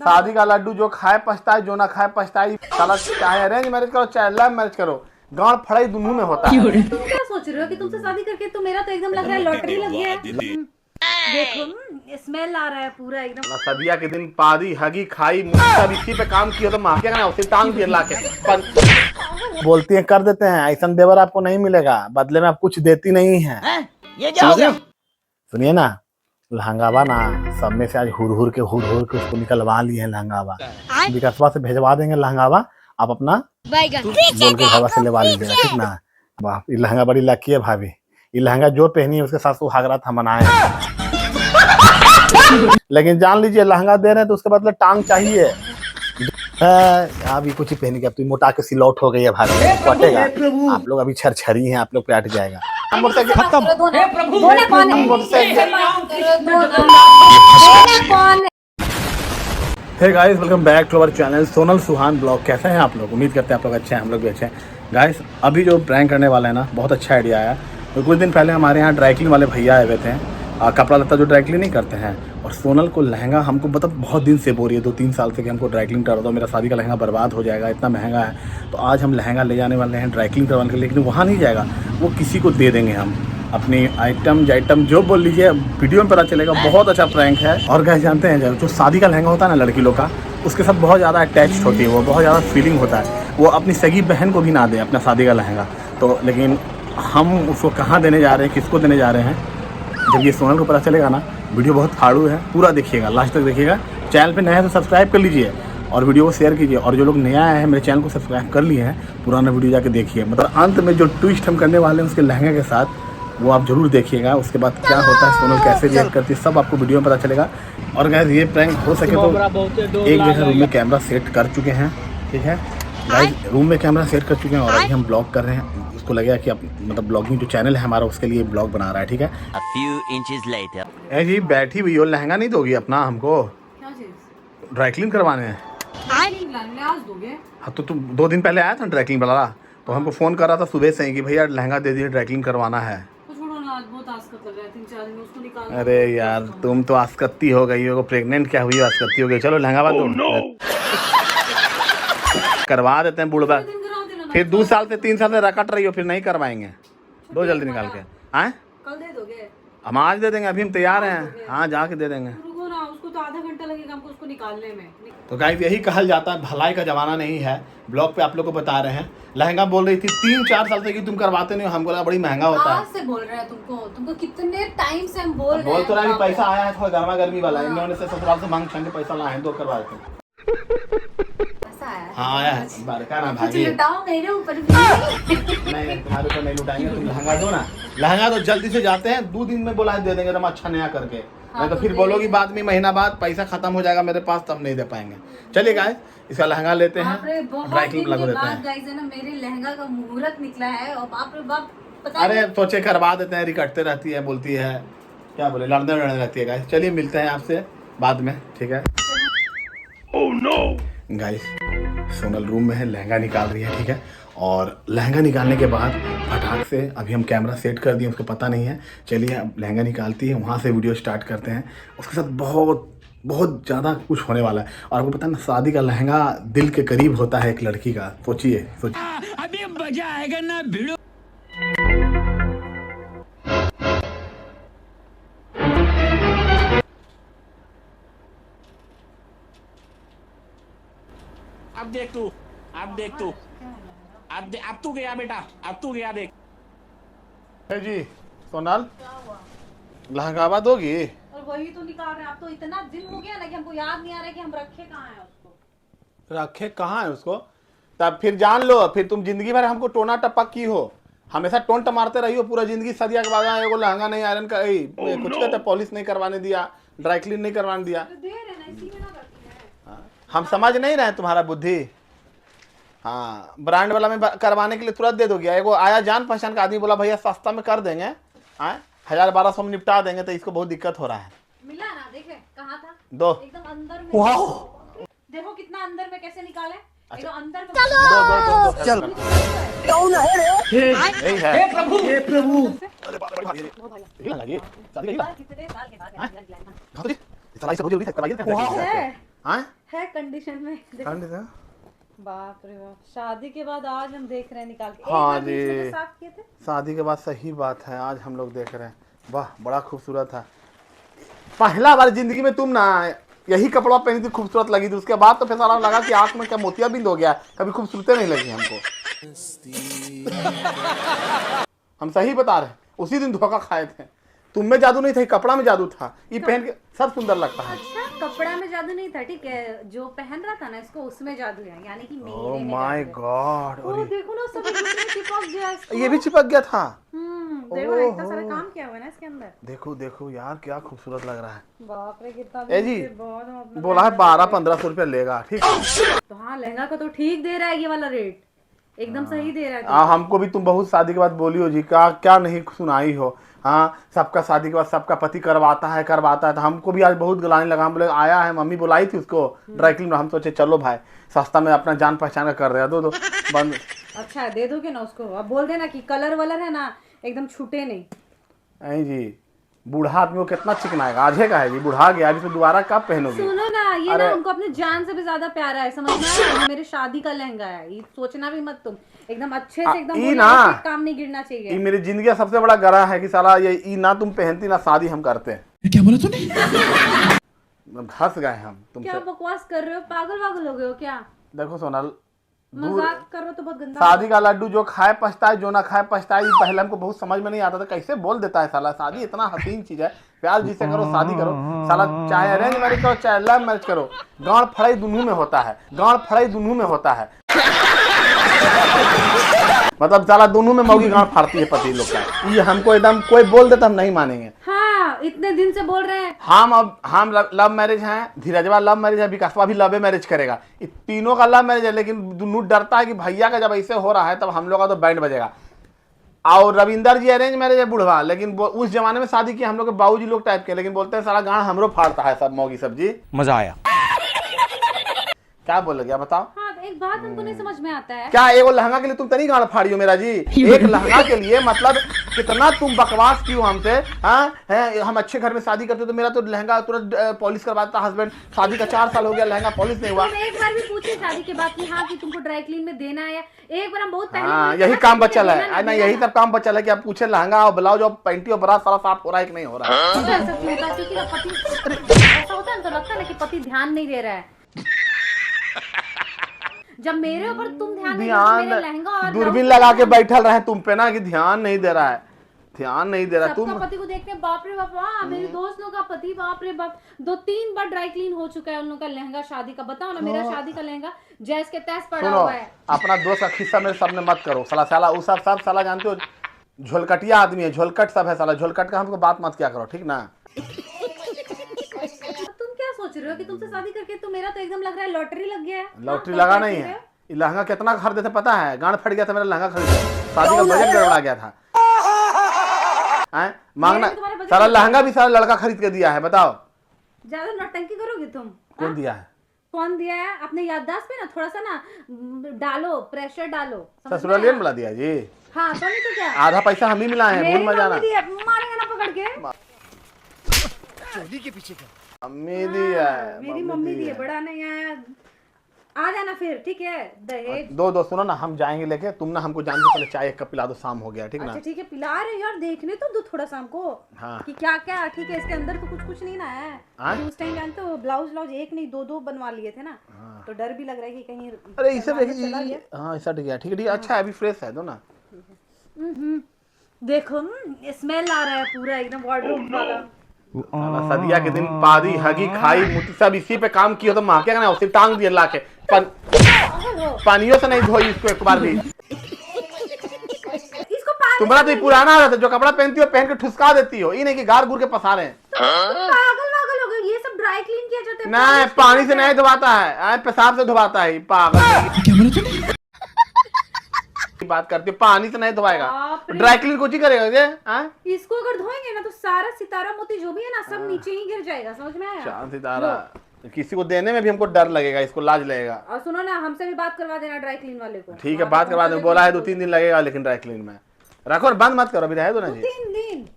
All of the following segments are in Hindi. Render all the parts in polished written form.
शादी का लड्डू जो खाए पछताए, जो ना खाए पछताए। साला चाहे अरेंज मैरिज करो चाहे लव मैरिज करो, गांड फड़ाई दोनों में होता है। तुम क्या सोच रहे हो कि तुमसे शादी करके तो मेरा तो एकदम लग रहा है लॉटरी लग गया है। देखो स्मेल आ रहा है पूरा एकदम। सदिया के दिन पादी हगी खाई सब इसी पे काम किया तो माँ क्या उसे टांग दिया ला के। बोलती है कर देते हैं, ऐसा देवर आपको नहीं मिलेगा, बदले में आप कुछ देती नहीं है। ये क्या हो गया? सुनिए ना, लहंगावा ना सब में से आज हुर हुर के उसको निकलवा लिए हैं लहंगावा। विकासवा से भेजवा देंगे लहंगावा, आप अपना बोल के घरवा से लेवा लीजिएगा, ठीक ना। वाह, ये लहंगा बड़ी लकी है भाभी, ये लहंगा जो पहनी है उसके साथ सुहागरा था मनाए हैं। लेकिन जान लीजिए लहंगा दे रहे हैं तो उसके बदले टांग चाहिए। अभी कुछ ही पहनी, अब तुम मोटा के सिलौट हो गई है भाभी, कटेगा। आप लोग अभी छरछरी हैं, आप लोग पे अट जाएगा। खत्म। Hey guys, welcome back to our channel Sonal Suhan vlog. कैसे हैं आप लोग? उम्मीद करते हैं आप लोग अच्छे हैं, हम लोग भी अच्छे हैं। गाइस अभी जो प्रैंक करने वाला है ना, बहुत अच्छा आइडिया आया। तो कुछ दिन पहले हमारे यहाँ ड्राई क्लीन वाले भैया आए हुए थे, कपड़ा लत्ता जो ड्राई क्लीन नहीं करते हैं। और सोनल को लहंगा हमको मतलब बहुत दिन से बोल रही है, 2-3 साल से कि हमको ड्राई क्लीन करा दो, मेरा शादी का लहंगा बर्बाद हो जाएगा, इतना महंगा है। तो आज हम लहंगा ले जाने वाले हैं ड्राई क्लीन करवाने के लिए, लेकिन वहाँ नहीं जाएगा, वो किसी को दे देंगे हम। अपनी आइटम जो बोल लीजिए, वीडियो में पता चलेगा। बहुत अच्छा प्रैंक है। और गाइस जानते हैं जो शादी का लहंगा होता है ना लड़की लोग का, उसके साथ बहुत ज़्यादा अटैच्ड होती है, वो बहुत ज़्यादा फीलिंग होता है। वो अपनी सगी बहन को भी ना दे अपना शादी का लहंगा। तो लेकिन हम उसको कहाँ देने जा रहे हैं, किसको देने जा रहे हैं, जब ये सोनल को पता चलेगा ना। वीडियो बहुत फाड़ू है, पूरा देखिएगा, लास्ट तक देखिएगा। चैनल पे नया है तो सब्सक्राइब कर लीजिए और वीडियो को शेयर कीजिए। और जो लोग नया आए हैं मेरे चैनल को सब्सक्राइब कर लिए हैं, पुराना वीडियो जाके देखिए। मतलब अंत में जो ट्विस्ट हम करने वाले हैं उसके लहंगे के साथ, वो आप जरूर देखिएगा। उसके बाद क्या होता है, सोनल कैसे रिएक्ट करती है, सब आपको वीडियो में पता चलेगा। और गाइस ये प्रैंक हो सके तो एक जगह रूम में कैमरा सेट कर चुके हैं, ठीक है गाइस, रूम में कैमरा सेट कर चुके हैं। और अभी हम ब्लॉग कर रहे हैं। उसको लगेगा कि आप मतलब ब्लॉगिंग जो चैनल है हमारा, उसके लिए ब्लॉग बना रहा है, ठीक है। A few inches later. ए जी बैठी हुई हो, लहंगा नहीं दोगी अपना हमको? क्या चीज? ड्राई क्लीन करवाने हैं। आज दोगे? हाँ तो तुम 2 दिन पहले आया था ड्राई क्लीन वाला, तो हमको फ़ोन कर रहा था सुबह से ही कि भैया लहंगा दे दिए, ड्राई क्लीन करवाना है। तो छोड़ो ना, आज बहुत आसकत लग रहा है, 3-4 दिन में उसको निकाल। अरे यार तुम तो आसकत्ती हो गई हो, प्रेग्नेंट क्या हुई हो, आसकत्ती हो गई। चलो लहंगा बात करवा देते हैं बुढ़वा। फिर 2 साल से 3 साल से रकट रही हो, फिर नहीं करवाएंगे। दो जल्दी निकाल के। आए कल दे दोगे? हम आज दे देंगे, अभी हम तैयार हैं। हाँ जाके दे देंगे। रुको ना, उसको तो आधा घंटा लगेगा हमको उसको निकालने में। तो गाइस यही कहल जाता है, भलाई का जमाना नहीं है। ब्लॉग पे आप लोग को बता रहे हैं। लहंगा बोल रही थी 3-4 साल से कि तुम करवाते नहीं हो, हमको लगा बड़ी महंगा होता है। आज से बोल रहे हैं तुमको कितने टाइम से हम बोल रहे हैं। बोल तो रहा पैसा आया है, थोड़ा गर्मा गर्मी वाला, इन्होंने से ससुराल से मांग छांग के पैसा लाए हैं, 2 करवा देते हैं। हाँ आया है, क्या नाम भाभी? लुटाओ मेरे ऊपर भी। नहीं तुम्हारे ऊपर नहीं लुटाएंगे, तुम लहंगा दो ना। लहंगा तो जल्दी से जाते हैं, 2 दिन में बोला दे देंगे, एकदम अच्छा नया करके। नहीं तो फिर बोलोगी बाद में, महीना बाद पैसा खत्म हो जाएगा मेरे पास, तब नहीं दे पाएंगे। चलिए गाइस इसका लहंगा लेते हैं, ड्राई क्लीन लगा देते हैं। गाइस है ना, मेरे लहंगा का मुहूर्त निकला है और बाप रे बाप, पता अरे सोचे करवा देते हैं, रिकटते रहती है, बोलती है क्या बोले, लड़ने रहती है। गाइस चलिए मिलते हैं आपसे बाद में, ठीक है। Oh no guys, Sonal room में है, लहंगा निकाल रही है, ठीक है। और लहंगा निकालने के बाद फटाक से अभी हम कैमरा सेट कर दिए, उसको पता नहीं है। चलिए अब लहंगा निकालती है, वहाँ से वीडियो स्टार्ट करते हैं। उसके साथ बहुत ज़्यादा कुछ होने वाला है। और आपको पता है ना, शादी का लहंगा दिल के करीब होता है एक लड़की का। सोचिए अभी मजा आएगा ना भिड़ो। अब देख तू, अब तू गया बेटा, अब तू गया देख। जी सोनल लहंगावा दोगी? और वही तो निकाल रहे हैं। आप तो इतना दिन हो गया ना कि हमको याद नहीं आ रहा है कि हम रखे कहाँ हैं उसको। रखे कहाँ है उसको? तब फिर जान लो, फिर तुम जिंदगी भर हमको टोना टप्पा की हो, हमेशा टोंट मारते रही हो पूरा जिंदगी। सदिया के बाद एगो लहंगा नहीं आयरन का कुछ कहते पॉलिश नहीं करवाने दिया, ड्राई क्लीन नहीं करवाने दिया। दे रहे ना, इसी में ना रखी है। हम समझ नहीं रहे तुम्हारा बुद्धि। हाँ ब्रांड वाला में करवाने के लिए तुरंत दे दोगे। एगो आया जान पहचान का आदमी, बोला भैया सस्ता में कर देंगे, 1000-1200 में निपटा देंगे, तो इसको बहुत दिक्कत हो रहा है। मिला ना, देखे कहाँ था, दो एकदम अंदर में। वाओ देखो कितना अंदर में कैसे निकाले। अच्छा। अंदर में दो चल कौन है रे? यही है। हे प्रभु, हे प्रभु। अरे बाप रे भाई, ये लगा ये शादी का कितने साल के बाद साला इसे बहुत जल्दी करवाइए। है। हां है कंडीशन में। देखो, ठंड था। बाप रे बाप, शादी के बाद आज हम देख रहे हैं निकाल के। हाँ एक बार बीच में जी। तो साफ किए थे। शादी के बाद सही बात है, आज हम लोग देख रहे हैं। वाह बड़ा खूबसूरत है। पहला बार जिंदगी में तुम ना यही कपड़ा पहनी थी, खूबसूरत लगी थी। उसके बाद तो फिर सारा लगा कि आंख में क्या मोतियाबिंद हो गया, कभी खूबसूरत नहीं लगी हमको। हम सही बता रहे हैं, उसी दिन धोखा खाए थे। तुम में जादू नहीं था, ये कपड़ा में जादू था। ये पहन के सब सुंदर लगता है। अच्छा, कपड़ा में जादू नहीं था, ठीक है, जो पहन रहा था ना इसको उसमें जादू है, यानी कि ओह मेरे में माय जादू है। गॉड। ओ देखो ना, सब एक दूसरे में चिपक गया इसको। ये भी चिपक गया था। देखो ना, इतना सारा काम किया हुआ है ना इसके अंदर। देखो देखो यार, क्या खूबसूरत लग रहा है। बाप रे, कितना ए जी, दिन के बाद हम अपना बोला है लहंगा 1200-1500 रुपया लेगा, ठीक है। तो हाँ, लहंगा का तो ठीक दे रहा है, ये वाला रेट एकदम सही दे रहा है। हमको भी तुम बहुत शादी के बाद बोली हो जी, क्या क्या नहीं सुनाई हो। हाँ, सबका शादी के बाद सबका पति करवाता है तो हमको भी आज बहुत गलाने लगा। हम बोले आया है, मम्मी बुलाई थी उसको ड्राई क्लीन में। हम सोचे चलो भाई सस्ता में अपना जान पहचान का कर रहे हैं, दो बंद। अच्छा, दे दोगे ना उसको। अब बोल देना कि कलर वलर है ना, एकदम छूटे नहीं। नहीं जी, बूढ़ा आदमी को कितना चिकनाएगा, आजे का है जी, बुढ़ा गया अभी तो दोबारा कब पहनोगे। सुनो ना, ये अरे ना उनको अपने जान से भी ज्यादा प्यारा है, समझ में आया? ये मेरे शादी का लहंगा है, ये सोचना भी मत तुम। एकदम अच्छे से एकदम ई बोलो, ना, एक काम नहीं गिरना चाहिए। ये मेरी जिंदगी का सबसे बड़ा गरा है कि साला ये ना तुम पहनती ना शादी हम करते हैं। क्या बोला तूने? हंस गए हम तुमसे। क्या बकवास कर रहे हो, पागल वागल हो गए हो क्या? देखो सोनल, मजाक कर रहे हो तो बहुत गंदा। शादी का लड्डू जो खाए पछताए, जो ना खाए पछताए। ये पहले हमको बहुत समझ में नहीं आता था, कैसे बोल देता है साला। शादी इतना हसीन चीज है, प्यार जिसे करो शादी करो साला। चाहे अरेंज मैरिज करो चाहे लव मैरिज करो, गांड फड़ाई दोनों में होता है, गांड फड़ाई दोनों में होता है। मतलब साला दोनों में मौगी गांड फाड़ती है पति लोग का। ये हमको एकदम कोई बोल देता हम नहीं मानेंगे। हाँ, इतने दिन से बोल रहे हैं। हम लव मैरिज हैं, धीरजवा लव मैरिज है, विकासवा भी लव मैरिज करेगा। ये तीनों का लव मैरिज है, लेकिन दोनों डरता है कि भैया का जब ऐसे हो रहा है तब हम लोग का तो बैंड बजेगा। और रविंदर जी अरेंज मैरिज है बुढ़वा, लेकिन उस जमाने में शादी की हम लोग के बाबूजी लोग टाइप के, लेकिन बोलते हैं सारा गांड हमरो फाड़ता है सब मौगी सब्जी। मजा आया। क्या बोल गया बताओ। हाँ, एक बात हमको नहीं समझ में आता है। क्या एगो लहंगा के लिए तुम तनी गांड फाड़ी हो मेरा जी? एक लहंगा के लिए मतलब कितना तुम बकवास क्यों हमसे। हाँ है, हम अच्छे घर में शादी करते तो मेरा तो लहंगा तुरंत पॉलिश करवाता हस्बैंड। शादी का 4 साल हो गया, लहंगा पॉलिश नहीं हुआ। तुम एक बार भी पूछे शादी के बाद कि हाँ कि तुमको ड्राई क्लीन में देना है? एक बार हम बहुत पहले हाँ, बोले यही थे, काम हाँ, बचल देना है ना, ना, देना यही ना। सब काम बचल है कि आप पूछे लहंगा और ब्लाउज और पैंटी और बरा सारा साफ हो रहा है कि नहीं हो रहा है। तो ऐसा क्यों होता है? क्योंकि ना पति ऐसा होता है ना, तो लगता है ना कि पति ध्यान नहीं दे रहा है। जब मेरे ऊपर तुम ध्यान नहीं दे रहे, तो मेरे लहंगा और दूरबीन ब्लाउज लगा के बैठल रहे तुम पे ना कि ध्यान नहीं दे रहा है, ध्यान नहीं दे रहा सबका तुम। पति को देखते हैं, बाप रे बाप। हाँ, मेरे दोस्त लोग का पति, बाप रे बाप, 2-3 बार ड्राई क्लीन हो चुका है उन लोग का लहंगा शादी का। बताओ ना, मेरा शादी का लहंगा जैस के तैस पड़ा सुनो, हुआ है। अपना दोस्त का खिस्सा मेरे सामने मत करो साला। साला वो सब साला जानते हो, झोलकटिया आदमी है, झोलकट सब है साला। झोलकट का हमको बात मत क्या करो, ठीक ना। तुम क्या सोच रहे हो कि तुमसे शादी करके तो मेरा तो एकदम लग रहा है लॉटरी लग गया है। लॉटरी हाँ, लगा तो नहीं कैसे है। है? ये लहंगा कितना खरीदे थे पता है? गांड फट गया था मेरा लहंगा खरीदे, शादी का बजट गड़बड़ा गया था। मांगना मेरा भी तुम्हारा बजट सारा लहंगा भी सारा लड़का खरीद के दिया है, बताओ। ज्यादा नौटंकी करोगे तुम? कौन दिया है? कौन दिया है? अपने याददाश्त पे ना थोड़ा सा ना डालो, प्रेशर डालो। समझ में ससुरालियन आया? मिला दिया जी। हाँ, तो नहीं तो क्या। आधा पैसा हम ही मिला है, भूल मेरी मत जाना। मम्मी दी है, मारेंगे ना पकड़ के। मम्मी दी है, मेरी मम्मी दी है, बड़ा नहीं आया। आ जाना फिर, ठीक है? दहेज। दो सुनो ना, हम जाएंगे लेके। तुम ना हमको जाने से पहले चाय एक कप पिला दो, शाम हो गया, ठीक ना। अच्छा ठीक है, पिला रहे यार, देखने तो दो थोड़ा सा हमको। हाँ। कि क्या क्या ठीक है, इसके अंदर तो कुछ नहीं ना है। हाँ? कि उस टाइम जानते हो, ब्लाउज एक नहीं दो बनवा लिए थे ना। तो डर भी लग रहा है कि कहीं अरे इसे सलमान में चला गया। हाँ ऐसा ठीक है, ठीक है ठीक है, अच्छा है, अभी फ्रेश है दो ना। देखो, स्मेल आ रहा है पूरा एकदम वार्डरोब वाला। साला सदिया के दिन पादी हगी खाई मुती सब इसी पे काम किया तो महके ना, उसे टांग दिया ला के पागल हो। पानियों से नहीं धोई इसको एक बार भी। इसको पानी तुम्हारा तो ये पुराना आदत है, जो कपड़ा पहनती हो पहन के ठुसका देती हो, ये नहीं कि गार गुर के पसारे हैं। पागल वागल हो गए, ये सब ड्राई क्लीन किया जाता है। नहीं, पानी से नहीं धोवाता है, पेशाब से धोवाता है। पागल क्या बोला तूने? बात करती हो, पानी से नहीं धोवाएगा। बाप रे। ड्राई क्लीन कुछ ही करेगा ये? हाँ? इसको अगर धोएंगे ना तो सारा सितारा मोती जो भी है ना सब नीचे ही गिर जाएगा, समझ में आया? शांति तारा, किसी को देने में भी हमको डर लगेगा, इसको लाज लगेगा। और सुनो ना, हमसे भी बात करवा देना ड्राई क्लीन वाले को। ठीक है, बात करवा दो, बोला है 2-3 दिन लगेगा, लेकिन ड्राई क्लीन में रखो, बंद मत करो, अभी रह दो ना जी। 3 दिन?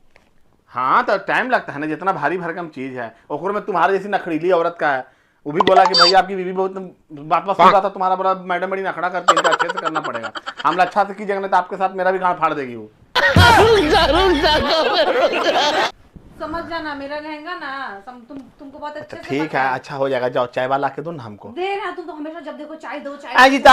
हाँ तो टाइम लगता है ना, जितना भारी भरकम चीज है ओकरो में तुम्हारे जैसी नखड़ीली औरत का है। वो भी बोला कि भैया आपकी बीवी बहुत बात बात सुन रहा था, तुम्हारा बड़ा मैडम बड़ी नखड़ा करती है, इनका अच्छे से करना पड़ेगा। हमला अच्छा से कीजिएगा नहीं तो आपके साथ मेरा भी गांड फाड़ देगी वो। समझ जाना, मेरा लहंगा ना तुमको बहुत अच्छे से ठीक पता है, अच्छा हो जाएगा। जाओ चाय वाला के दो ना हमको। दे रहा, तुम तो हमेशा जब देखो चाय दो चाय आई जी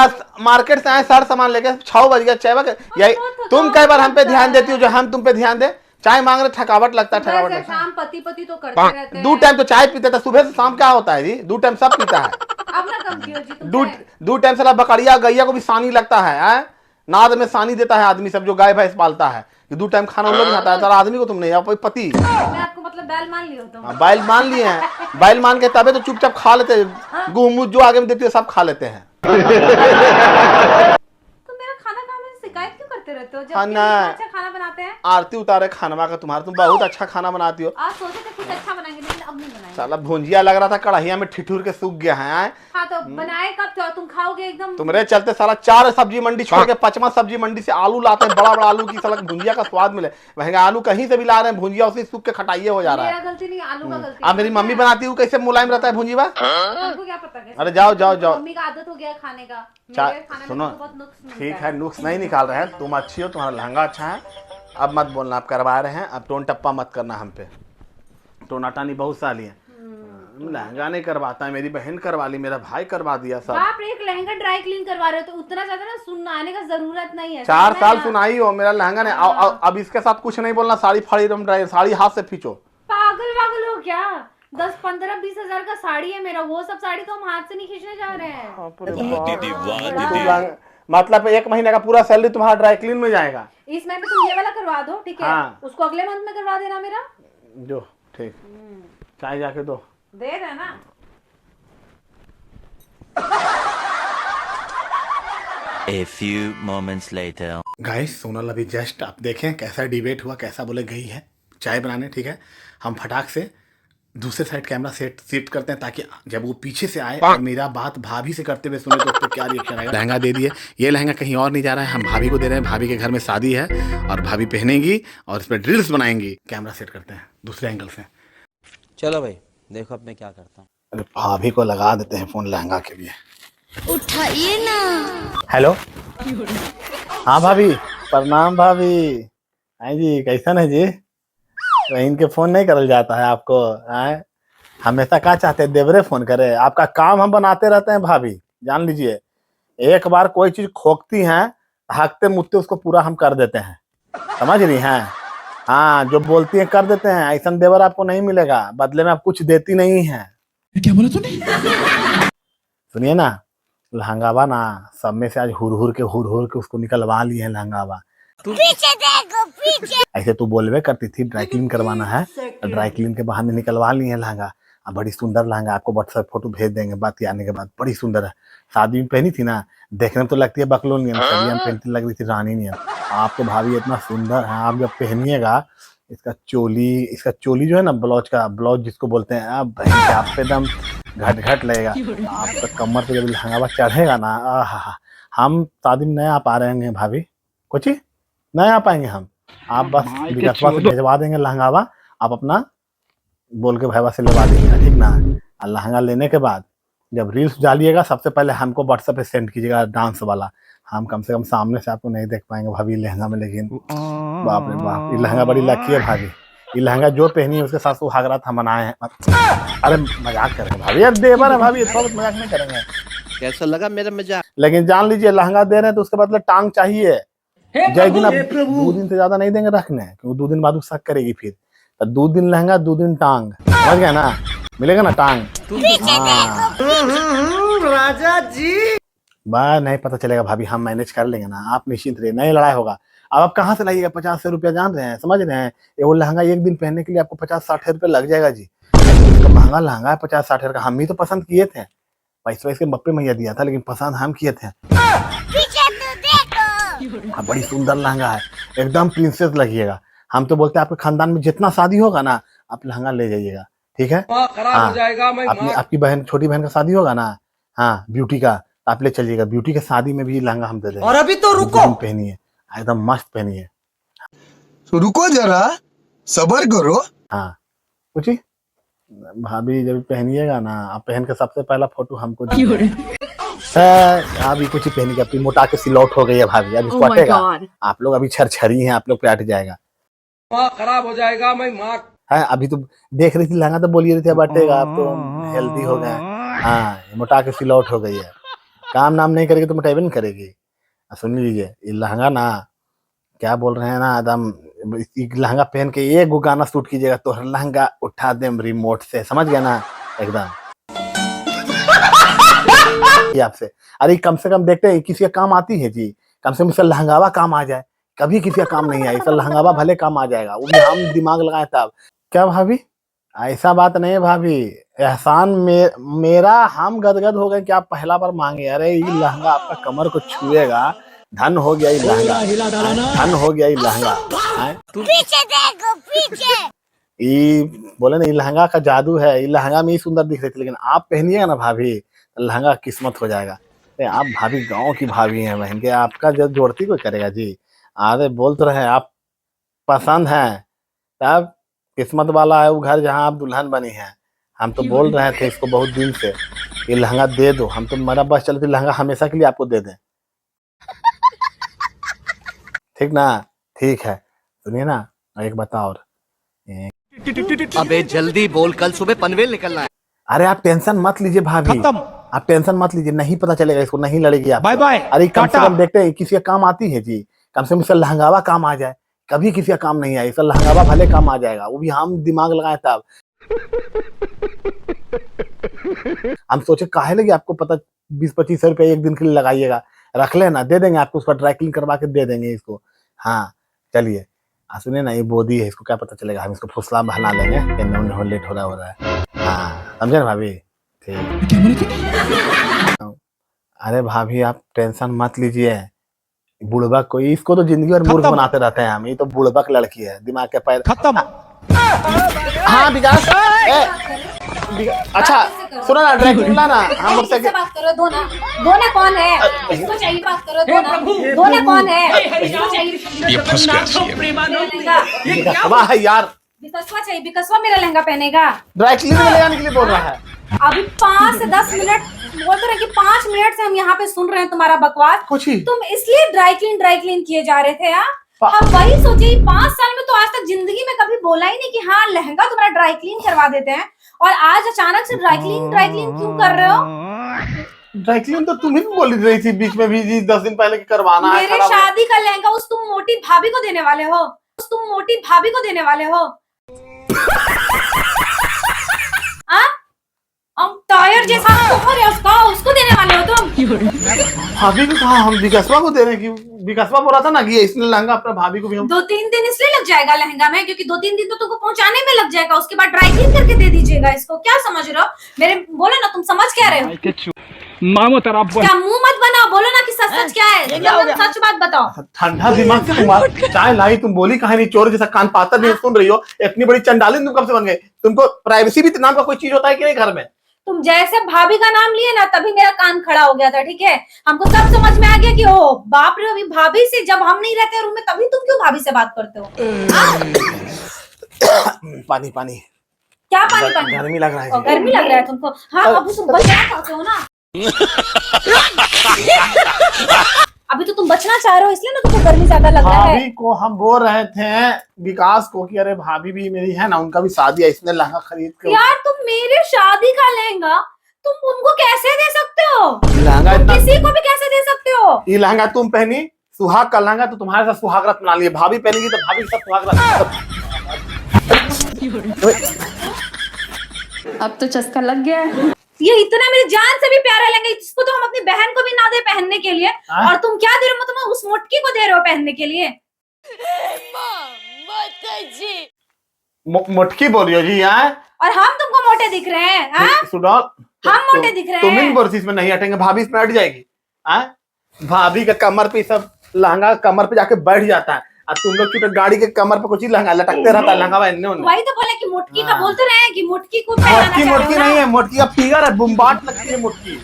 मार्केट से आए, सारा सामान लेके 6 बज गया, चाय यही तुम कई बार हम पे ध्यान देती हो जो हम तुम पे ध्यान दे। चाय मांग रहे, थकावट लगता है, थकावट लगता है। शाम पति पति तो करते रहते हैं। 2 टाइम तो चाय पीते थे, सुबह से शाम क्या होता है जी? 2 टाइम सब पीता है। अब ना कम कियो जी तुम। 2 टाइम साला बकरिया गैया को भी सानी लगता है, नाद में सानी देता है आदमी सब जो गाय भैंस पालता है। 2 टाइम खाना उन लोग खाता है, तारा आदमी को तुम नहीं, आप पति। मैं आपको मतलब बैल मान लियो तुम। बैल मान लिए हैं, बैल मान के तबे तो चुपचाप खा लेते हैं, गेहूं जो आगे में देती है सब खा लेते हैं। तुम मेरा खाना खाने में शिकायत क्यों करते रहते हो जब खाना अच्छा खाना बनाते हैं? आरती उतारे खानवा का तुम्हारा, तुम बहुत अच्छा खाना बनाती हो। आज सोचे थे कुछ अच्छा बनाएंगे लेकिन अब नहीं बनाएंगे। साला भुंजिया लग रहा था कढ़ाइया में ठिठुर के सूख गया है। हाँ तो बनाए कब तो तुम खाओगे एकदम। तुम्हारे चलते साला 4 सब्जी मंडी छोड़ के 5वां सब्जी मंडी से आलू लाते हैं, बड़ा बड़ा आलू की साला भुंजिया का स्वाद मिले। वहीं आलू कहीं से भी ला रहे हैं, भुंजिया उसी सूख के खटाइए हो जा रहा है। मेरा गलती नहीं, आलू का गलती। अब मेरी मम्मी बनाती हूँ, कैसे मुलायम रहता है भुंजीवा। तुमको क्या पता कैसे? अरे जाओ जाओ जाओ। मम्मी का आदत हो गया खाने का। चा- मेरे खाने में सुनो, तो बहुत नुक्स मिलता ठीक है नुक्स नहीं निकाल रहे हैं, तुम अच्छी हो, तुम्हारा लहंगा अच्छा है, अब मत बोलना, आप करवा रहे हैं, अब टोन टप्पा मत करना हम पे। टोनाटानी बहुत साली है, लहंगा नहीं करवाता है, मेरी बहन करवा ली, मेरा भाई करवा दिया सब। आप एक लहंगा ड्राई क्लीन करवा रहे हो तो उतना ज्यादा ना सुनाने का जरूरत नहीं है। 4 साल सुनाई हो, मेरा लहंगा नहीं। अब इसके साथ कुछ नहीं बोलना, साड़ी फाड़ी एकदम ड्राई, साड़ी हाथ से खींचो। पागल वागल हो क्या? 10, 15, 20 हजार का साड़ी है मेरा, वो सब साड़ी तो हम हाथ से नहीं खींचने जा रहे हैं। मतलब 1 महीने का पूरा सैलरी तुम्हारा ड्राई क्लीन में जाएगा। इस महीने तुम ये वाला करवा दो, ठीक है? हाँ। उसको अगले मंथ में करवा देना मेरा। जो ठीक, चाय जाके दो। दे रहे ना। A few moments later. Guys Sonal अभी जस्ट आप देखें कैसा डिबेट हुआ, कैसा बोले गई है चाय बनाने। ठीक है, हम फटाक से दूसरे साइड कैमरा सेट करते हैं ताकि जब वो पीछे से आए और मेरा बात भाभी से करते हुए सुने तो उस पर क्या रिएक्शन आएगा। लहंगा दे दिए, ये लहंगा कहीं और नहीं जा रहा है, हम भाभी को दे रहे हैं, भाभी के घर में शादी है और भाभी पहनेगी और इस पर ड्रिल्स बनाएंगी। कैमरा सेट करते हैं दूसरे एंगल से। चलो भाई देखो अब मैं क्या करता हूँ। अरे भाभी को लगा देते हैं फोन लहंगा के लिए। उठाइए ना। हेलो, हाँ भाभी, प्रणाम भाभी। हाँ जी, कैसा है जी? बहन के फोन नहीं करल जाता है आपको? आए हमेशा क्या चाहते हैं देवरे फोन करे? आपका काम हम बनाते रहते हैं भाभी, जान लीजिए। एक बार कोई चीज खोकती हैं, हाकते मुत्ते उसको पूरा हम कर देते हैं, समझ रही हैं? हाँ, जो बोलती हैं कर देते हैं। ऐसा देवर आपको नहीं मिलेगा, बदले में आप कुछ देती नहीं है। क्या बोला तूने? सुनिए ना, लहंगावा ना सब में से आज हुर हुर के उसको निकलवा लिए हैं लहंगावा। पीछे देखो पीछे। ऐसे तू बोलवे करती थी ड्राई क्लीन करवाना है, ड्राई क्लीन के बहाने निकलवा लिए हैं लहंगा। अब बड़ी सुंदर लहंगा, आपको व्हाट्सएप फोटो भेज देंगे बात आने के बाद। बड़ी सुंदर है, शादी में पहनी थी ना, देखने में तो लगती है बकलोल नियम, शादी में पहनती लग रही थी रानी नियम। आपको भाभी इतना सुंदर है, आप जब पहनिएगा इसका चोली जो है ना, ब्लाउज जिसको बोलते हैं, आप बहन के आप पे एकदम घट लगेगा। आपका कमर पे जब लहंगा चढ़ेगा ना, आहा, हम शादी में नए आ पा रहे हैं भाभी, कुछ नहीं आ पाएंगे हम। आप बस विकासवा से भेजवा देंगे लहंगावा, आप अपना बोल के भैया से लेवा दीजिएगा, ठीक ना? और लहंगा लेने के बाद जब रील्स डालिएगा सबसे पहले हमको व्हाट्सएप पे सेंड कीजिएगा डांस वाला। हम कम से कम सामने से आपको नहीं देख पाएंगे भाभी लहंगा में, लेकिन बाप रे बाप, ये लहंगा बड़ी लकी है भाभी। ये लहंगा जो पहनी है उसके साथ सुहागरात हम मनाए हैं। अरे मजाक करेंगे भाभी, अब देवर है भाभी, थोड़ा मजाक नहीं करेंगे। कैसा लगा मेरा मजाक? लेकिन जान लीजिए लहंगा दे रहे हैं तो उसके बदले टांग चाहिए। जय दिन, अब 2 दिन से ज्यादा नहीं देंगे रखने, क्योंकि 2 दिन बाद वो शक करेगी फिर। तो 2 दिन लहंगा 2 दिन टांग, समझ गया ना? मिलेगा ना टांग? राजा जी बात नहीं पता चलेगा भाभी, हम मैनेज कर लेंगे ना, आप निश्चिंत रहिए, नहीं लड़ाई होगा। अब आप कहाँ से लाइएगा 50 रुपया, जान रहे हैं, समझ रहे हैं? ये वो लहंगा एक दिन पहनने के लिए आपको 50-60 रुपये लग जाएगा जी। इसका महंगा लहंगा है 50-60 का, हम ही तो पसंद किए थे, पैसे के बप्पे मैया दिया था, लेकिन पसंद हम किए थे। हाँ, बड़ी सुंदर लहंगा है, एकदम प्रिंसेस लगिएगा। हम तो बोलते हैं आपके खानदान में जितना शादी होगा ना, आप लहंगा ले जाइएगा, ठीक है? हाँ, आपकी बहन, छोटी बहन का शादी होगा ना, हाँ ब्यूटी का, आप ले चलिएगा। ब्यूटी के शादी में भी लहंगा हम दे देंगे। और अभी तो रुको, पहनिए, एकदम मस्त पहनिए। तो रुको जरा, सबर करो। हाँ, पूछी भाभी जब पहनिएगा ना, आप पहन के सबसे पहला फोटो हमको अभी कुछ ही पहनी, अपनी मोटा के सिलौट हो गई है भाभी, अब इसको हटेगा। आप लोग अभी छरछरी हैं, आप लोग पे हट जाएगा, खराब हो जाएगा मैं माँ। है अभी तो देख रही थी लहंगा तो बोली रही थी अब हटेगा, अब तो हेल्दी हो गए। हाँ मोटा के सिलौट हो गई है, काम नाम नहीं करेगी तो मोटेबे नहीं करेगी। सुन लीजिए ये लहंगा ना, क्या बोल रहे हैं ना एकदम, लहंगा पहन के एक गो गाना शूट कीजिएगा तो लहंगा उठा दे रिमोट से, समझ गया ना एकदम। ये आपसे अरे कम से कम देखते हैं किसी का काम आती है जी, कम से कम इसका लहंगावा काम आ जाए, कभी किसी का काम नहीं आया, इसका लहंगावा भले काम आ जाएगा, वो भी हम दिमाग लगाए तब। क्या भाभी ऐसा बात नहीं है भाभी, एहसान मेरा, हम गदगद हो गए कि आप पहला बार मांगे। अरे ये लहंगा आपका कमर को छुएगा, धन हो गया ये लहंगा, धन हो गया ये लहंगा। पीछे देखो पीछे। ये बोले ना ये लहंगा का जादू है, ये लहंगा में ही सुंदर दिख रही थी, लेकिन आप पहनिएगा ना भाभी तो लहंगा किस्मत हो जाएगा। आप भाभी गांव की भाभी हैं बहन के, आपका जब जोड़ती कोई करेगा जी। अरे बोल तो रहे आप पसंद हैं, तब किस्मत वाला है वो घर जहाँ आप दुल्हन बनी हैं। हम तो बोल रहे थे इसको बहुत दिन से, ये लहंगा दे दो, हम तो मेरा बस चलती लहंगा हमेशा के लिए आपको दे दें, ठीक ना? ठीक है सुनिए ना, एक बताओ और। अबे जल्दी बोल, कल सुबह पनवेल निकलना है। अरे आप टेंशन मत लीजिए भाभी, आप टेंशन मत लीजिए, नहीं पता चलेगा इसको, नहीं लड़ेगी आप। Bye bye. अरे कम से कम देखते हैं किसी का काम आती है जी, कम से कम इसका लहंगावा काम आ जाए, कभी किसी का काम नहीं आया, इसका लहंगावा भले काम आ जाएगा, वो भी हम दिमाग लगाए तब। हम सोचे काहे लगे आपको पता 20-25 रुपए एक दिन के लिए लगाइएगा, रख लेना, दे देंगे आपको, उसका ड्राई क्लीन करवा के दे देंगे इसको। हाँ चलिए सुनिए ना, ये बोदी है, इसको क्या पता चलेगा, हम इसको फुसला बना लेंगे कि लेट हो रहा है। हाँ समझे ना भाभी, ठीक। अरे भाभी आप टेंशन मत लीजिए, बुढ़बक कोई, इसको तो जिंदगी भर मूर्ख बनाते रहते हैं हम, ये तो बुढ़बक लड़की है, दिमाग के पैर खत्म। हाँ विकास, अच्छा सुनो ना, ड्रैकुला ना, हम लोग से बात करो, दोना कौन है, इसको चाहिए बात करो, दोना कौन है, इसको चाहिए, ये फंस गया बिकसवा है यार, बिकसवा चाहिए, बिकसवा मेरा लहंगा पहनेगा, ड्राई क्लीन में ले जाने के लिए बोल रहा है। अभी 5 से 10 मिनट बोल तो रहे कि 5 मिनट से हम यहाँ पे सुन रहे हैं तुम्हारा बकवास, कुछ ही तुम इसलिए ड्राई क्लीन किए जा रहे थे। हम वही सोचे 5 साल में तो आज तक जिंदगी में कभी बोला ही नहीं कि हाँ लहंगा तुम्हारा ड्राई क्लीन करवा देते हैं, और आज अचानक से ड्राई क्लीन क्यों कर रहे हो? ड्राई क्लीन तो तुम ही बोल रही थी बीच में भी जी, 10 दिन पहले की करवाना है। मेरे शादी का लहंगा उस तुम मोटी भाभी को देने वाले हो, टायर जैसा उसको देने वाले हो तुम। भाभी को कहा, हम विकासवा को दे रहे हैं, कि विकासवा बोला था ना कि इसने लहंगा अपना भाभी को भी हम 2-3 दिन इसलिए लग जाएगा लहंगा में, क्योंकि 2-3 दिन तो तुमको पहुंचाने में लग जाएगा, उसके बाद ड्राई क्लीन करके दे दीजिएगा इसको। क्या समझ रहे हो मेरे, बोलो ना तुम समझ क्या रहे हो? क्या मुंह मत बनाओ, बोलो ना कि सच क्या है, एकदम सच बात बताओ। ठंडा दिमाग से तुम चाय लाई, तुम बोली कहानी चोर जैसा कान पातर नहीं सुन रही हो, इतनी बड़ी चंडालिन तुम कब से बन गए? तुमको प्राइवेसी भी नाम का कोई चीज होता है कि नहीं घर में? तुम जैसे भाभी का नाम लिए ना तभी मेरा कान खड़ा हो गया था, ठीक है? हमको सब समझ में आ गया कि ओ बाप रे, अभी भाभी से, जब हम नहीं रहते रूम में तभी तुम क्यों भाभी से बात करते हो? पानी पानी, क्या पानी? गर्मी लग रहा है, गर्मी लग रहा है तुमको? हाँ अभी तुम बचना चाहते हो ना, अभी तो तुम बचना चाह रहे हो, इसलिए ना तुमको गर्मी ज्यादा लग रहा है। भाभी को हम बोल रहे थे विकास को कि अरे भाभी भी मेरी है ना, उनका भी शादी है, इसने लहंगा खरीद के। यार तुम मेरे शादी का लहंगा तुम उनको कैसे दे सकते हो? लहंगा इतना, किसी को भी कैसे दे सकते हो? ये लहंगा तुम पहनी, सुहाग का लहंगा, तो तुम्हारे साथ सुहागरात मना लिए, भाभी पहनेगी तो भाभी के साथ सुहागरात। अब तो चस्का लग गया है। ये इतना मेरी जान से भी प्यारा लहंगा, इसको तो हम अपनी बहन को भी ना दे पहनने के लिए, और तुम क्या दे रहे हो? तुम उस मोटकी को दे रहे हो पहनने के लिए। मोटकी बोलियो जी यहाँ, और हम तुमको मोटे दिख रहे हैं? हम मोटे दिख रहे हैं? तुम इन वर्षिस में नहीं हटेंगे, भाभी इसमें हट जाएगी। भाभी का कमर पे सब लहंगा कमर पे जाके बैठ जाता है, और तुम लोग की तो गाड़ी के कमर पे कुछ ही लहंगा लटकते रहता है, लहंगा वही तो बोले कि मोटकी का बोलते रहे हैं कि मोटकी को मोटकी नहीं है, मोटकी का फिगर है, बुम्बाट लगती है मोटकी।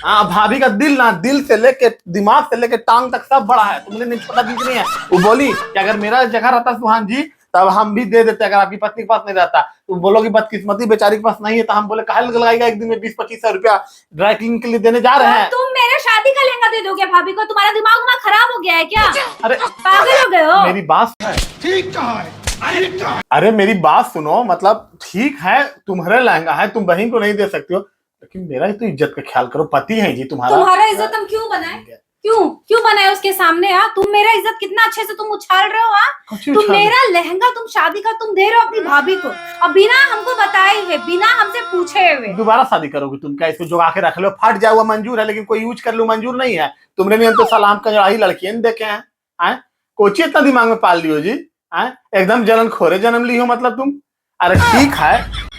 हाँ भाभी का दिल ना, दिल से लेके दिमाग से लेके टांग तक सब बड़ा है, तुमने नहीं छोटा दिख रही है। वो बोली कि अगर मेरा जगह रहता सुहान जी तब हम भी दे देते। अगर आपकी पत्नी के पास नहीं रहता, तुम बोलोगी बदकिस्मती बेचारी के पास नहीं है, तो हम बोले काहे लगाएगा एक दिन में 20-25 रुपया ड्राई क्लीन के लिए देने जा रहे हैं। तुम मेरे शादी का लहंगा दे दोगे भाभी को? तुम्हारा दिमाग ना खराब हो गया है क्या? अरे पागल हो गए हो? मेरी बात ठीक है, अरे मेरी बात सुनो, मतलब ठीक है तुम्हारा लहंगा है, तुम बहन को नहीं दे सकते हो, लेकिन मेरा ही तो इज्जत का ख्याल करो, पति है जी तुम्हारा इज्जत हम क्यों बनाए? क्यों बनाए उसके सामने? तुम मेरा इज्जत कितना अच्छे से तुम उछाल रहे हो। तुम मेरा लहंगा तुम शादी का तुम दे रहे हो अपनी भाभी को, और बिना हमको बताए हुए, बिना हमसे पूछे हुए। दोबारा शादी करोगे तुम? क्या इसको जोगा के रख लो, फट जाए हुआ मंजूर है, लेकिन कोई यूज कर लो मंजूर नहीं है। तुमने नहीं तो सलाम कजड़ाही लड़कियां देखे हैं, कोची इतना दिमाग में पाल लियो जी, एकदम जलन खोरे जन्म ली हो मतलब तुम। अरे ठीक है,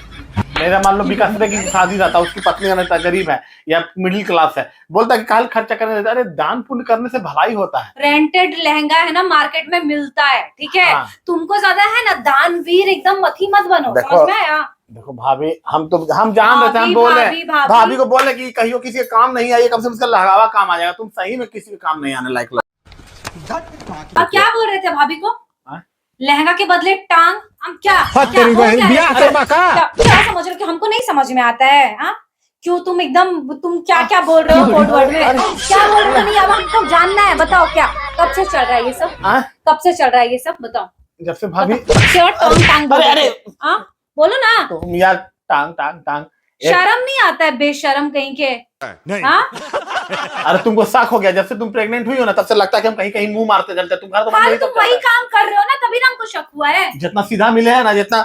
मेरा मान लो विकास की शादी रहता, उसकी पत्नी गरीब है या मिडिल क्लास है, बोलता कि काल खर्चा करने देता। अरे दान पुण्य करने से भलाई होता है। रेंटेड लहंगा है ना, मार्केट में मिलता है, ठीक है। तुमको ज्यादा है ना दानवीर, एकदम मथी मत बनो। देखो भाभी, हम जान रहे थे, हम बोले भाभी को बोले कि कहियो किसी का काम नहीं आए, कम से कम उसका लगावा काम आ जाएगा। तुम सही में किसी का काम नहीं आने लायक। अब क्या बोल रहे थे भाभी को? लहंगा के बदले टांग? हम क्या समझ रहे हो कि हमको नहीं समझ में आता है? क्यों तुम क्या बोल रहे हो कोड वर्ड में? क्या बोल रहे हो? नहीं, अब हमको जानना है, बताओ क्या कब से चल रहा है ये सब? कब से चल रहा है ये सब बताओ? जब से भाभी टांग बोलो ना। तुम यार टांग शर्म नहीं आता है? बेशरम कहीं के। अरे तुमको शक हो गया जब से तुम प्रेग्नेंट हुई हो ना, तब से लगता है कि हम कहीं मुंह मारते चलते। तुम घर तो तुम वही काम कर रहे हो ना, तभी ना हमको शक हुआ है। जितना सीधा मिले है ना, जितना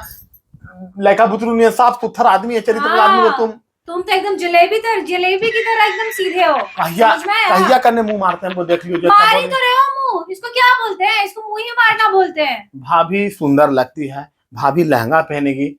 लड़का बुतरू नहीं, साफ सुथरा आदमी है, चरित्र आदमी हो तुम तो एकदम जलेबी की तरह एकदम सीधे हो। कहिया करने मुंह मारते हैं, वो देख लियो। मार ही तो रहे हो मुंह, इसको क्या बोलते हैं? इसको मुंह ही मारना बोलते हैं। भाभी सुंदर लगती है, भाभी लहंगा पहनेगी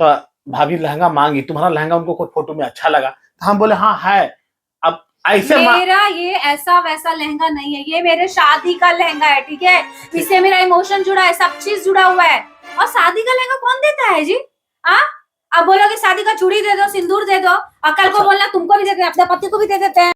तो भाभी लहंगा मांगी, तुम्हारा लहंगा उनको कोई फोटो में अच्छा लगा तो हम बोले हाँ है। अब ऐसे मेरा ये ऐसा वैसा लहंगा नहीं है, ये मेरे शादी का लहंगा है, ठीक है। इससे मेरा इमोशन जुड़ा है, सब चीज जुड़ा हुआ है। और शादी का लहंगा कौन देता है जी? अब बोलोगे शादी का चूड़ी दे दो, सिंदूर दे दो, और कल को बोलना तुमको भी देते हैं, अपने पति को भी दे देते हैं।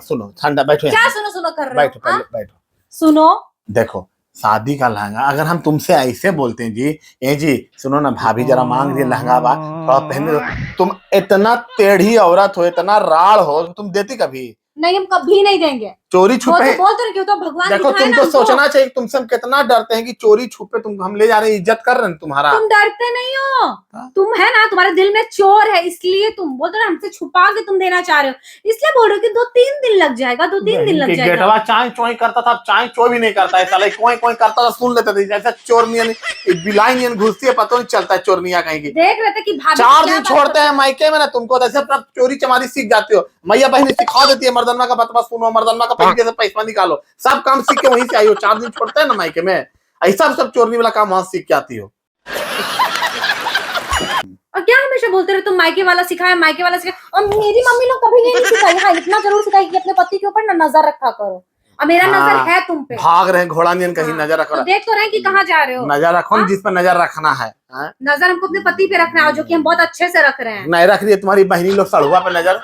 सुनो, ठंडा बैठो। क्या सुनो कर रहे हो? बैठो। सुनो, देखो शादी का लहंगा अगर हम तुमसे ऐसे बोलते हैं जी, ए जी सुनो ना, भाभी जरा मांग रही है लहंगा बा, थोड़ा पहन दो। तुम इतना टेढ़ी औरत हो, इतना राड़ हो, तुम देती कभी नहीं? हम कभी नहीं देंगे। चोरी छुपे बोलते रहे, तो भगवान देखो, तुमको सोचना चाहिए तुमसे हम कितना डरते हैं कि चोरी छुपे तुम हम ले जा रहे हैं, इज्जत कर रहे हैं तुम्हारा। तुम डरते नहीं हो, तुम है ना, तुम्हारे दिल में चोर है, इसलिए तुम बोलते रहे हमसे छुपा के तुम देना चाह रहे हो, इसलिए बोल रहे हो कि 2-3 दिन लग जाएगा, 2-3 दिन लग जाएगा। गेटवा चाय चोई करता था, चाय चोई भी नहीं करता है साला, कोई करता था सुन लेते थे, जैसे चोरनियन बिलाइनियन घुसती है, पता नहीं चलता है चोरनिया कहीं की। देख रहे थे कि 4 दिन छोड़ते हैं मायके में ना तुमको, जैसे चोरी चमारी सीख जाती हो। मैया बहन सिखा देती है मर्दनमा का बतवा, सुनो मर्दनमा का पैसे से पैसा निकालो, सब काम सीख के वहीं से आई हो। 4 दिन छोड़ते हैं ना मायके में, ऐसा सब चोरनी वाला काम वहां सीख के आती हो। और क्या हमेशा बोलते रहे तुम मायके वाला सिखाया, मायके वाला सिखाया। और मेरी मम्मी लोग कभी नहीं सिखाई। हाँ, इतना जरूर सिखाई कि अपने पति के ऊपर ना नजर रखा करो, और मेरा नजर है तुम पे। भाग रहे घोड़ा नियन कहीं नजर रखो, तो देख तो रहे कि कहाँ जा रहे हो। नजर रखो जिस पर नजर रखना है। नजर हमको अपने पति पे रखना है, जो कि हम बहुत अच्छे से रख रहे हैं। नहीं रख रही है तुम्हारी बहनी लोग सड़ुआ पे नजर,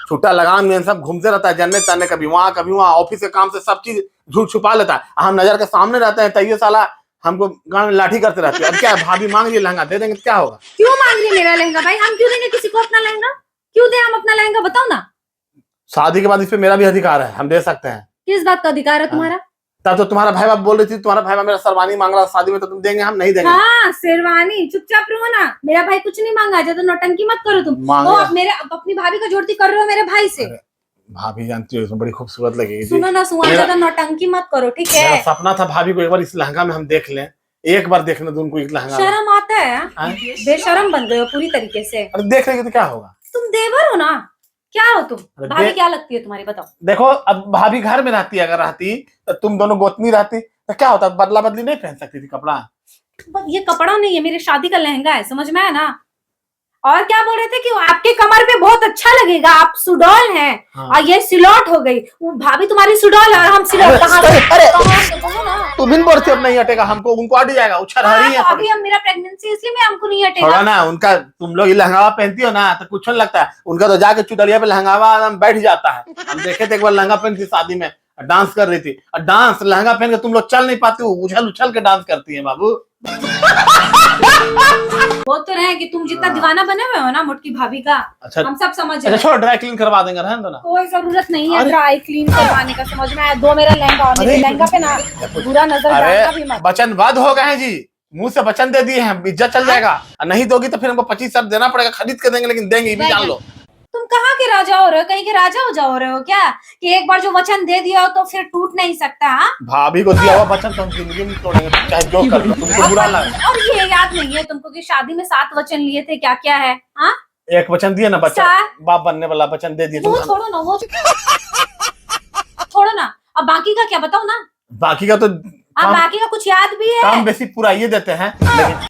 छुट्टा लगान में सब घूमते रहता है, जन्नत तन्ने, कभी वहाँ ऑफिस के काम से सब चीज झूठ छुपा लेता है। हम नजर के सामने रहते हैं, तैयो साला हमको गांव में लाठी करते रहते हैं। अब क्या भाभी मांग रही है लहंगा, दे देंगे क्या होगा? क्यों मांग रही मेरा लहंगा भाई? हम क्यों देंगे किसी को अपना लहंगा? क्यों दे हम अपना लहंगा, बताओ ना। शादी के बाद इस पे मेरा भी अधिकार है, हम दे सकते हैं। किस बात का अधिकार है तुम्हारा? तब तो तुम्हारा भाई बाप बोल रही थी, तुम्हारा भाई बाप मेरा शेरवानी मांग रहा शादी में, तो तुम देंगे? हम नहीं देंगे। हाँ, शेरवानी, चुपचाप रहो ना। मेरा भाई कुछ नहीं मांगा, तो नौटंकी मत करो तुम। मेरे अपनी भाभी का जोड़ती कर रहे हो मेरे भाई से। भाभी जानती हो बड़ी खूबसूरत लगेगी। सुनो ना, ज्यादा नौटंकी मत करो, ठीक है? मेरा सपना था भाभी को एक बार इस लहंगा में हम देख लें, एक बार देखने दो उनको इस लहंगा। शर्म आता है? बेशरम बन गए हो पूरी तरीके से। अरे देख लेंगे तो क्या होगा? तुम देवर हो ना, क्या हो तुम? भाभी क्या लगती है तुम्हारी, बताओ? देखो अब भाभी घर में रहती, अगर रहती तो तुम दोनों गोतनी रहती तो क्या होता? बदला बदली नहीं पहन सकती थी कपड़ा? ये कपड़ा नहीं है, मेरे शादी का लहंगा है, समझ में आया ना? और क्या बोल रहे थे कि आपके कमर पे बहुत अच्छा लगेगा, आप सुडौल हैं। हाँ। और ये सिलौट हो गई, वो भाभी तुम्हारी सुडौल है और हम सिलौट। कहाँ तुम इन बोलते अब नहीं हटेगा हमको, उनको अट जाएगा। उछर हरी है अभी हम, मेरा प्रेगनेंसी इसलिए मैं हमको नहीं हटेगा। थोड़ा ना उनका, तुम लोग लहंगावा पहनती हो ना तो कुछ नहीं लगता है, उनका तो जाके चुदड़िया पे लहंगावा बैठ जाता है। हम देखे थे एक बार लहंगा पहनती शादी में, डांस कर रही थी, और डांस लहंगा पहन के तुम लोग चल नहीं पाती हो, उछल उछल के डांस करती है बाबू। वो तो रहे कि तुम जितना दीवाना बने हुए हो ना मोटकी भाभी का, अच्छा हम सब समझ अच्छा रहे हैं। छोड़, ड्राई क्लीन करवा देंगे, रहने दो ना। कोई जरूरत नहीं है ड्राई क्लीन करवाने का, समझ में आया? दो मेरा लहंगा और मेरे लहंगा पे ना बुरा नजर डालना भी अरे मत। वचनबद्ध हो गए हैं जी, मुंह से वचन दे दिए हैं, इज्जत चल जाएगा, और नहीं दोगी तो फिर हमको 25,000 देना पड़ेगा, खरीद के देंगे, लेकिन देंगे, ये भी जान लो। तुम कहाँ के राजा हो रहे हो? कहीं के राजा हो जाओ रहे हो क्या कि एक बार जो वचन दे दिया हो तो फिर टूट नहीं सकता? हाँ, भाभी को दिया हुआ वचन तो हम जिंदगी में तोड़ेंगे, चाहे जो कर लो, तुमको बुरा लगा। और ये याद नहीं है तुमको कि शादी में 7 वचन लिए थे? क्या क्या है? हाँ, एक वचन दिए ना, बच्चा बाप बनने वाला वचन दे दिए। वो छोड़ो ना, वो छोड़ो ना, अब बाकी का क्या बताओ ना। बाकी का तो अब बाकी का कुछ याद भी है? काम बेसिक पूरा ये देते हैं, लेकिन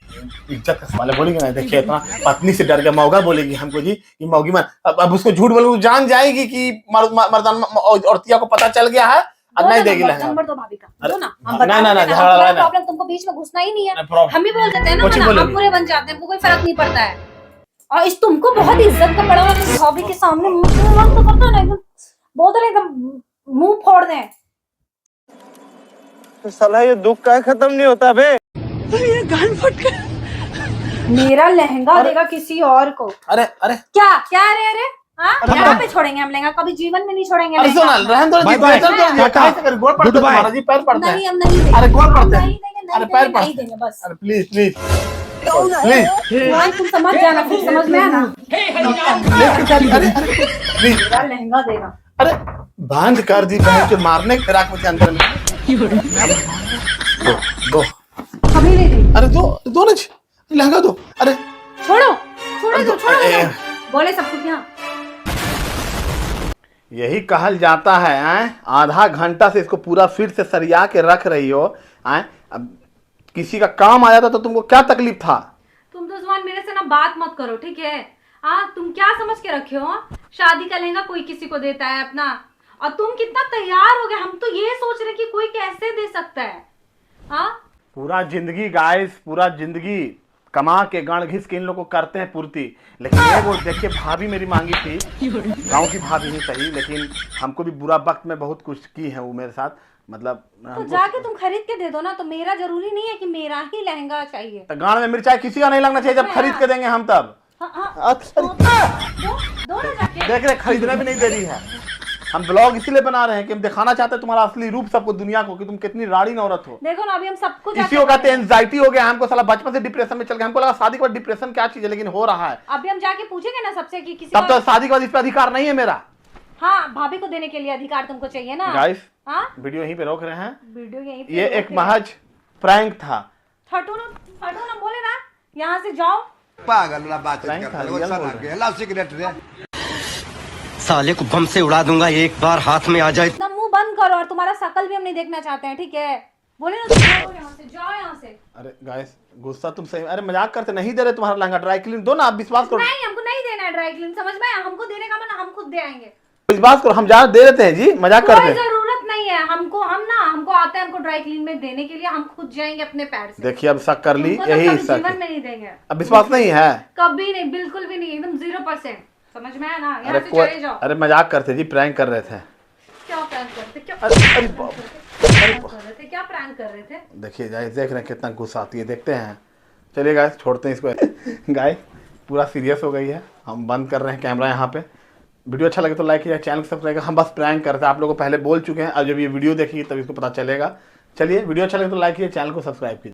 इज्जत का सवाल है, बोलेंगे ना, देखिए इतना पत्नी से डर के मौगा बोलेगी हमको जी कि मौगी मत, अब उसको झूठ बोलोगे जान जाएगी कि मर्दान औरतिया को पता चल गया है, और नहीं देगी लहंगा। नंबर दो भाभी का, दो ना, हम ना ना ना, प्रॉब्लम तुमको बीच में घुसना ही नहीं है, हम भी बोल देते हैं ना, हम पूरे बन जाते हैं, हमको कोई फर्क नहीं पड़ता है। और इस तुमको बहुत इज्जत का पड़ा हुआ भाभी के सामने मुंह तो करता ना, एकदम बोल दो एकदम मुंह फोड़ दे। साला ये दुख का खत्म नहीं होता बे। ये गान फट गया। मेरा लहंगा देगा किसी और को? अरे अरे क्या क्या? अरे अरे हाँ, यहाँ पे छोड़ेंगे हम लहंगा, कभी जीवन में नहीं छोड़ेंगे अरे लहंगा। सुना, रहने दो जी, बेहतर तो ये काहे से गोड़ पड़ता है तुम्हारा जी, पैर पड़ता है। नहीं, हम नहीं देंगे। अरे गोड़ पड़ते नहीं हैं, देंगे, अरे नहीं पैर देंगे, नहीं पड़ते देंगे हैं, बस। अरे प्लीज प्लीज प्लीज भाई तुम समझ जाना, फिर समझ में आना। प्लीज, मेरा लहंगा देगा। अरे बांध कर दी बहन, जो मारने के फिराक में अंदर में दो, कभी नहीं देंगे। अरे दो ना जी, लहंगा दो, अरे छोड़ो छोड़ो दो, छोड़ो, बोले सब कुछ यहाँ। यही कहल जाता है आधा घंटा से इसको पूरा फिर से सरिया के रख रही हो, अब किसी का काम आ जाता तो तुमको क्या तकलीफ था? तुम तो जुबान मेरे से ना बात मत करो, ठीक है? तुम क्या समझ के रखे हो? शादी का लहंगा कोई किसी को देता है अपना, और तुम कितना तैयार हो गए, हम तो ये सोच रहे कि कोई कैसे दे सकता है। पूरा जिंदगी गाइस, पूरा जिंदगी कमा के गांड घिस के इन लोग को करते हैं पूर्ति, लेकिन ये वो देखिए, भाभी मेरी मांगी थी, गांव की भाभी ही सही, लेकिन हमको भी बुरा वक्त में बहुत कुछ की है वो मेरे साथ, मतलब तो जाके तुम खरीद के दे दो ना, तो मेरा जरूरी नहीं है कि मेरा ही लहंगा चाहिए। तो गांड में मिर्चाई किसी का नहीं लगना चाहिए, जब खरीद के देंगे हम तब। दो ना जाके। देख रहे खरीदने भी नहीं दे रही है, हम ब्लॉग इसीलिए बना रहे हैं कि हम दिखाना चाहते हैं तुम्हारा असली रूप सबको, दुनिया को, कि तुम कितनी राड़ी औरत हो। देखो ना, अभी हम सब कुछ इसी को कहते हैं एंजाइटी हो गया हमको, साला बचपन से डिप्रेशन में चल गया, हमको लगा शादी के बाद डिप्रेशन क्या चीज है, लेकिन हो रहा है। अभी हम जाके पूछेंगे ना सबसे कि किसी तब तो शादी के बाद इस पे अधिकार नहीं है मेरा। हाँ, भाभी को देने के लिए अधिकार तुमको चाहिए ना। गाइस, हाँ, वीडियो यहीं पे रोक रहे हैं, वीडियो यहीं पे ये रोक एक रहे हैं। महज प्रैंक था। हटो ना बोले ना, यहाँ से जाओ। पागल वाला बात प्रैंक था, करता है, वो रियल सब बोल आ रहे गया, लाओ सिगरेट रे। साले को बम से उड़ा दूंगा एक बार हाथ में आ जाए। ना मुंह बंद करो, और तुम्हारा शकल भी हम नहीं देखना चाहते हैं, ठीक है? बोले ना, तुम जाओ यहाँ से, जाओ यहाँ से। अरे गाइस, गुस्सा तुम सही, अरे मजाक करते, नहीं दे रहे तुम्हारा लहंगा, ड्राई क्लीन दो ना, आप विश्वास करो। नहीं, हमको नहीं देना है ड्राई क्लीन, समझ में आया? हमको देने का मन, हम खुद दे आएंगे। विश्वास करो, हम ज्यादा दे देते हैं जी, मजाक करते कोई हैं। जरूरत नहीं है हमको, हमको आता है हमको ड्राई क्लीन में देने के लिए, हम खुद जाएंगे अपने पैर से। देखिए अब शक कर ली, तुमको तो यही कभी शक जीवन है। में नहीं देंगे। अब विश्वास नहीं है, कभी नहीं, बिल्कुल भी नहीं, एकदम 0%। समझ में आया ना? यहाँ अरे से चले जाओ। अरे मजाक करते जी, प्रैंक कर रहे थे। क्या प्रैंक करते? क्या अरे बाप, क्या प्रैंक कर रहे थे? देखिए गाइस, देख रहे हैं कितना गुस्सा आती है, देखते हैं। चलिए गाइस, छोड़ते हैं इसको। गाइस पूरा सीरियस हो गई है, हम बंद कर रहे हैं कैमरा यहाँ पे। वीडियो अच्छा लगे तो लाइक कीजिए, चैनल को सब्सक्राइब। हम बस प्रैंक करते हैं, आप लोगों को पहले बोल चुके हैं, अब जब ये वीडियो देखिए तब इसको पता चलेगा। चलिए, वीडियो अच्छा लगे तो लाइक कीजिए, चैनल को सब्सक्राइब कीजिए।